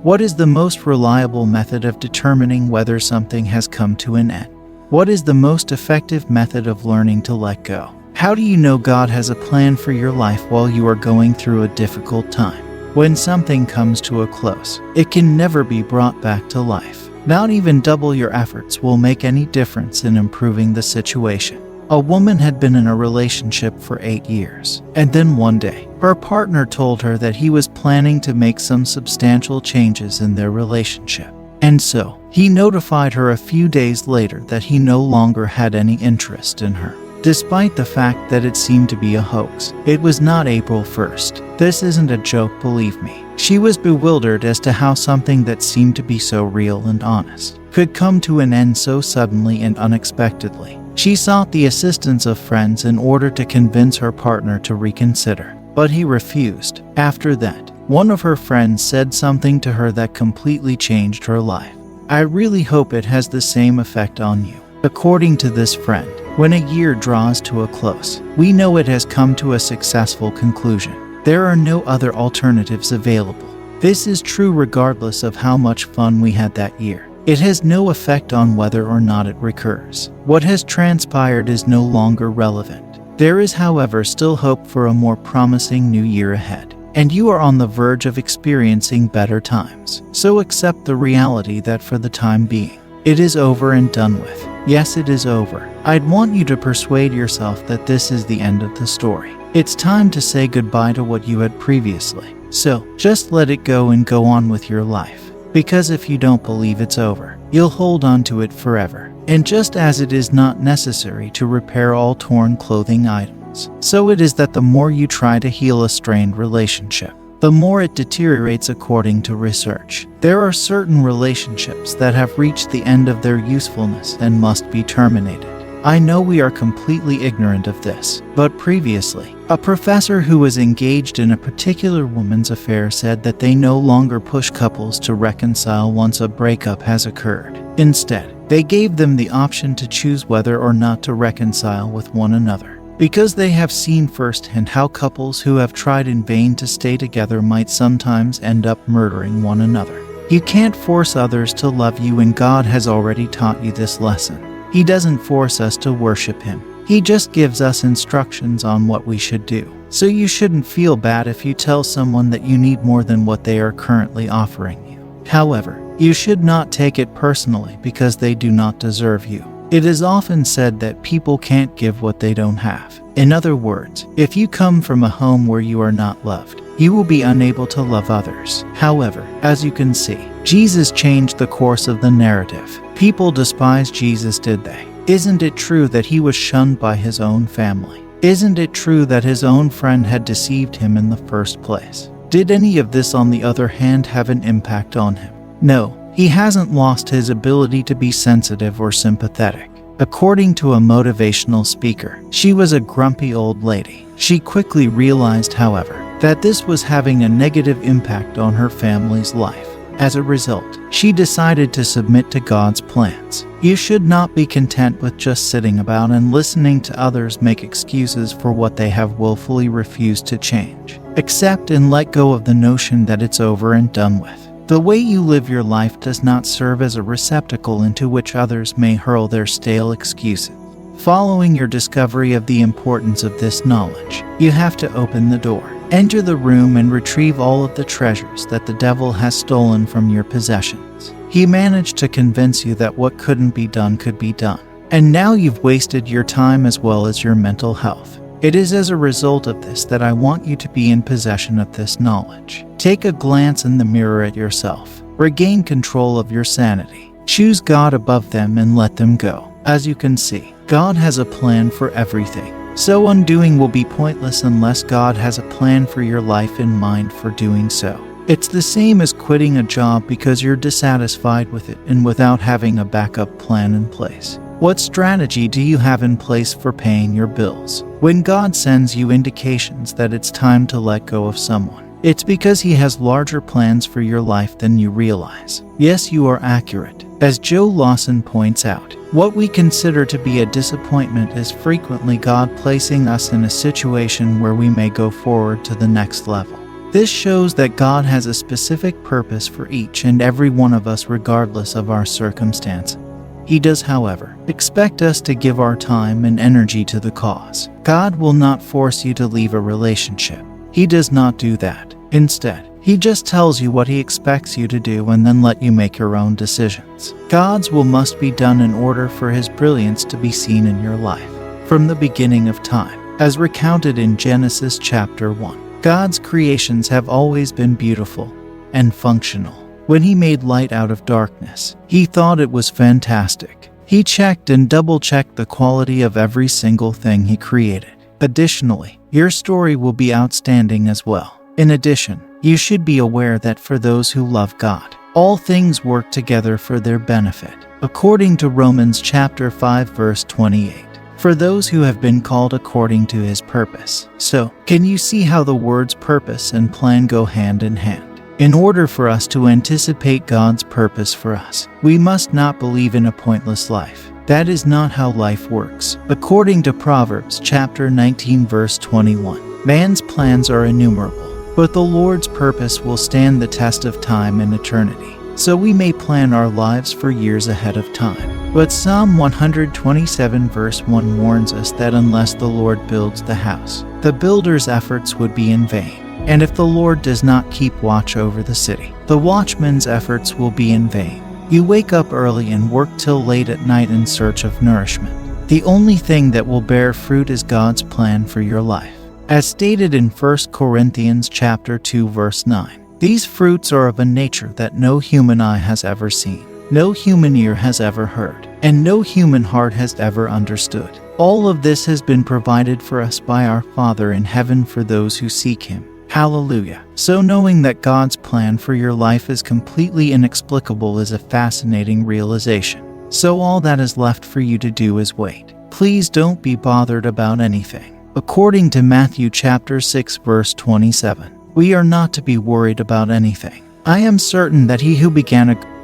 What is the most reliable method of determining whether something has come to an end? What is the most effective method of learning to let go? How do you know God has a plan for your life while you are going through a difficult time? When something comes to a close, it can never be brought back to life. Not even double your efforts will make any difference in improving the situation. A woman had been in a relationship for 8 years, and then one day, her partner told her that he was planning to make some substantial changes in their relationship. And so, he notified her a few days later that he no longer had any interest in her. Despite the fact that it seemed to be a hoax, it was not April 1st. This isn't a joke, believe me. She was bewildered as to how something that seemed to be so real and honest could come to an end so suddenly and unexpectedly. She sought the assistance of friends in order to convince her partner to reconsider, but he refused. After that, one of her friends said something to her that completely changed her life. I really hope it has the same effect on you. According to this friend, when a year draws to a close, we know it has come to a successful conclusion. There are no other alternatives available. This is true regardless of how much fun we had that year. It has no effect on whether or not it recurs. What has transpired is no longer relevant. There is, however, still hope for a more promising new year ahead, and you are on the verge of experiencing better times. So accept the reality that for the time being, it is over and done with. Yes, it is over. I'd want you to persuade yourself that this is the end of the story. It's time to say goodbye to what you had previously. So, just let it go and go on with your life. Because if you don't believe it's over, you'll hold on to it forever. And just as it is not necessary to repair all torn clothing items, so it is that the more you try to heal a strained relationship, the more it deteriorates according to research. There are certain relationships that have reached the end of their usefulness and must be terminated. I know we are completely ignorant of this, but previously, a professor who was engaged in a particular woman's affair said that they no longer push couples to reconcile once a breakup has occurred. Instead, they gave them the option to choose whether or not to reconcile with one another, because they have seen firsthand how couples who have tried in vain to stay together might sometimes end up murdering one another. You can't force others to love you, and God has already taught you this lesson. He doesn't force us to worship Him. He just gives us instructions on what we should do. So you shouldn't feel bad if you tell someone that you need more than what they are currently offering you. However, you should not take it personally because they do not deserve you. It is often said that people can't give what they don't have. In other words, if you come from a home where you are not loved, you will be unable to love others. However, as you can see, Jesus changed the course of the narrative. People despised Jesus, did they? Isn't it true that he was shunned by his own family? Isn't it true that his own friend had deceived him in the first place? Did any of this, on the other hand, have an impact on him? No, he hasn't lost his ability to be sensitive or sympathetic. According to a motivational speaker, she was a grumpy old lady. She quickly realized, however, that this was having a negative impact on her family's life. As a result, she decided to submit to God's plans. You should not be content with just sitting about and listening to others make excuses for what they have willfully refused to change. Accept and let go of the notion that it's over and done with. The way you live your life does not serve as a receptacle into which others may hurl their stale excuses. Following your discovery of the importance of this knowledge, you have to open the door, enter the room, and retrieve all of the treasures that the devil has stolen from your possessions. He managed to convince you that what couldn't be done could be done. And now you've wasted your time as well as your mental health. It is as a result of this that I want you to be in possession of this knowledge. Take a glance in the mirror at yourself. Regain control of your sanity. Choose God above them and let them go. As you can see, God has a plan for everything. So undoing will be pointless unless God has a plan for your life in mind for doing so. It's the same as quitting a job because you're dissatisfied with it and without having a backup plan in place. What strategy do you have in place for paying your bills? When God sends you indications that it's time to let go of someone, it's because He has larger plans for your life than you realize. Yes, you are accurate. As Joe Lawson points out, what we consider to be a disappointment is frequently God placing us in a situation where we may go forward to the next level. This shows that God has a specific purpose for each and every one of us regardless of our circumstance. He does, however, expect us to give our time and energy to the cause. God will not force you to leave a relationship. He does not do that. Instead, He just tells you what He expects you to do and then let you make your own decisions. God's will must be done in order for His brilliance to be seen in your life. From the beginning of time, as recounted in Genesis chapter 1, God's creations have always been beautiful and functional. When He made light out of darkness, He thought it was fantastic. He checked and double-checked the quality of every single thing He created. Additionally, your story will be outstanding as well. In addition, you should be aware that for those who love God, all things work together for their benefit, according to Romans chapter 5 verse 28. For those who have been called according to His purpose. So, can you see how the words purpose and plan go hand in hand? In order for us to anticipate God's purpose for us, we must not believe in a pointless life. That is not how life works. According to Proverbs chapter 19 verse 21, man's plans are innumerable, but the Lord's purpose will stand the test of time and eternity. So we may plan our lives for years ahead of time. But Psalm 127 verse 1 warns us that unless the Lord builds the house, the builder's efforts would be in vain. And if the Lord does not keep watch over the city, the watchman's efforts will be in vain. You wake up early and work till late at night in search of nourishment. The only thing that will bear fruit is God's plan for your life. As stated in 1 Corinthians chapter 2 verse 9, these fruits are of a nature that no human eye has ever seen, no human ear has ever heard, and no human heart has ever understood. All of this has been provided for us by our Father in heaven for those who seek Him. Hallelujah. So knowing that God's plan for your life is completely inexplicable is a fascinating realization. So all that is left for you to do is wait. Please don't be bothered about anything. According to Matthew chapter 6 verse 27, we are not to be worried about anything. I am certain that He who began a